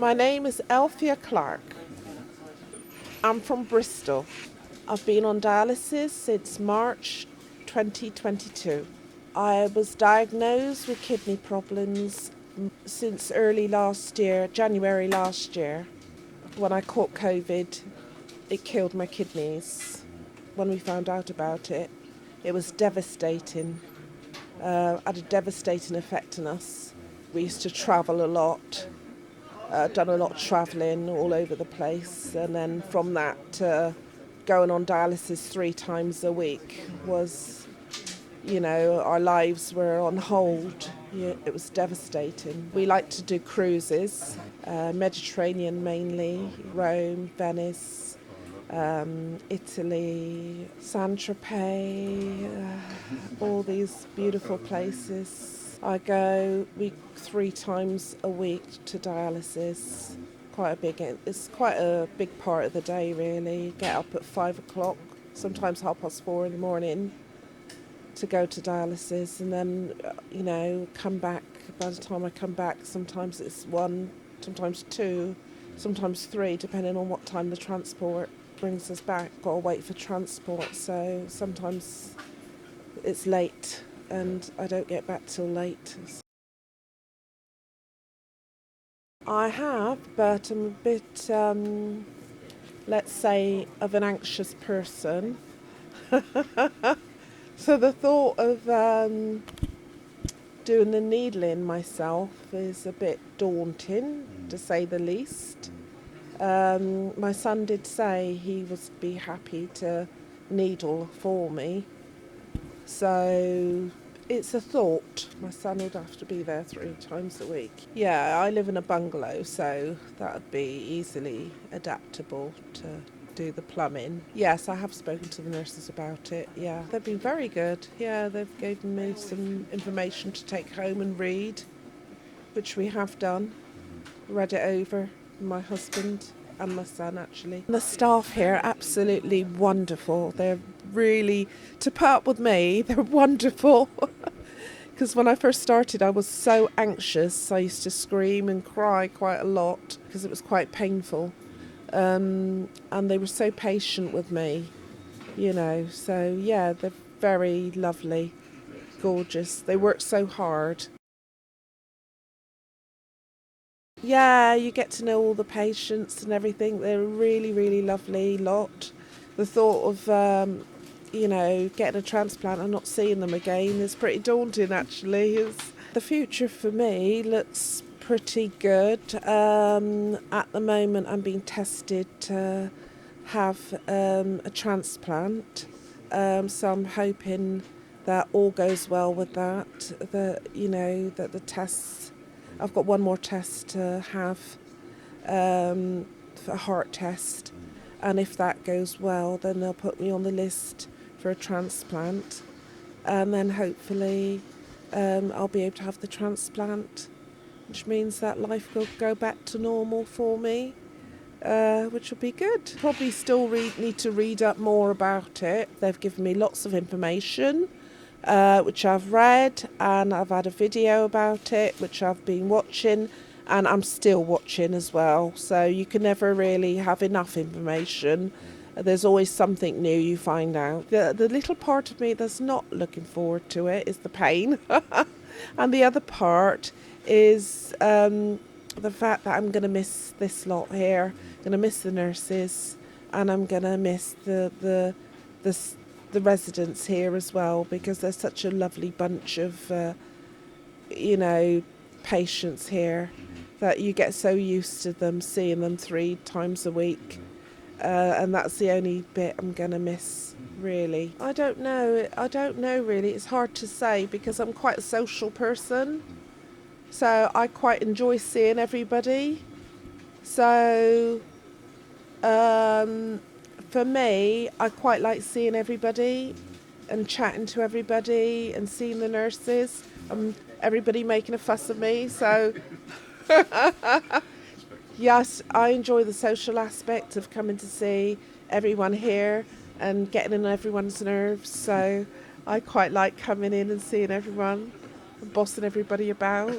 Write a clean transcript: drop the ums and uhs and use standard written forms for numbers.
My name is Elphia Clark. I'm from Bristol. I've been on dialysis since March 2022. I was diagnosed with kidney problems since early last year, January last year. When I caught COVID, it killed my kidneys. When we found out about it, it was devastating. Had a devastating effect on us. We used to travel a lot. Done a lot of travelling all over the place, and then from that going on dialysis 3 times a week was, our lives were on hold. It was devastating. We like to do cruises, Mediterranean mainly, Rome, Venice, Italy, Saint-Tropez, all these beautiful places. I go 3 times a week to dialysis. It's quite a big part of the day, really. Get up at 5 o'clock, sometimes 4:30 in the morning, to go to dialysis, and then come back. By the time I come back, sometimes it's 1, sometimes 2, sometimes 3, depending on what time the transport brings us back. Got to wait for transport, so sometimes it's late and I don't get back till late. I have, but I'm a bit, let's say, of an anxious person. So the thought of doing the needling myself is a bit daunting, to say the least. My son did say he would be happy to needle for me. So it's a thought. My son would have to be there 3 times a week. Yeah, I live in a bungalow, so that would be easily adaptable to do the plumbing. Yes, I have spoken to the nurses about it. Yeah, they've been very good. Yeah, they've given me some information to take home and read, which we have done. Read it over, my husband and my son, actually. The staff here are absolutely wonderful. They're really, to put up with me, they're wonderful. Because when I first started, I was so anxious. I used to scream and cry quite a lot because it was quite painful. And they were so patient with me, So, yeah, they're very lovely, gorgeous. They work so hard. Yeah, you get to know all the patients and everything. They're a really, really lovely lot. The thought of, getting a transplant and not seeing them again is pretty daunting, actually. The future for me looks pretty good. At the moment, I'm being tested to have a transplant. So I'm hoping that all goes well with that. That the tests. I've got one more test to have, for a heart test, and if that goes well, then they'll put me on the list for a transplant, and then hopefully I'll be able to have the transplant, which means that life will go back to normal for me, which will be good. Probably still need to read up more about it. They've given me lots of information, which I've read, and I've had a video about it, which I've been watching, and I'm still watching as well. So you can never really have enough information. There's always something new you find out. The little part of me that's not looking forward to it is the pain. And the other part is the fact that I'm going to miss this lot here. I'm going to miss the nurses, and I'm going to miss the residents here as well, because there's such a lovely bunch of, patients here that you get so used to them, seeing them 3 times a week. And that's the only bit I'm going to miss, really. I don't know really. It's hard to say because I'm quite a social person. So I quite enjoy seeing everybody. So for me, I quite like seeing everybody and chatting to everybody and seeing the nurses. Everybody making a fuss of me. So yes, I enjoy the social aspect of coming to see everyone here and getting on everyone's nerves. So I quite like coming in and seeing everyone and bossing everybody about.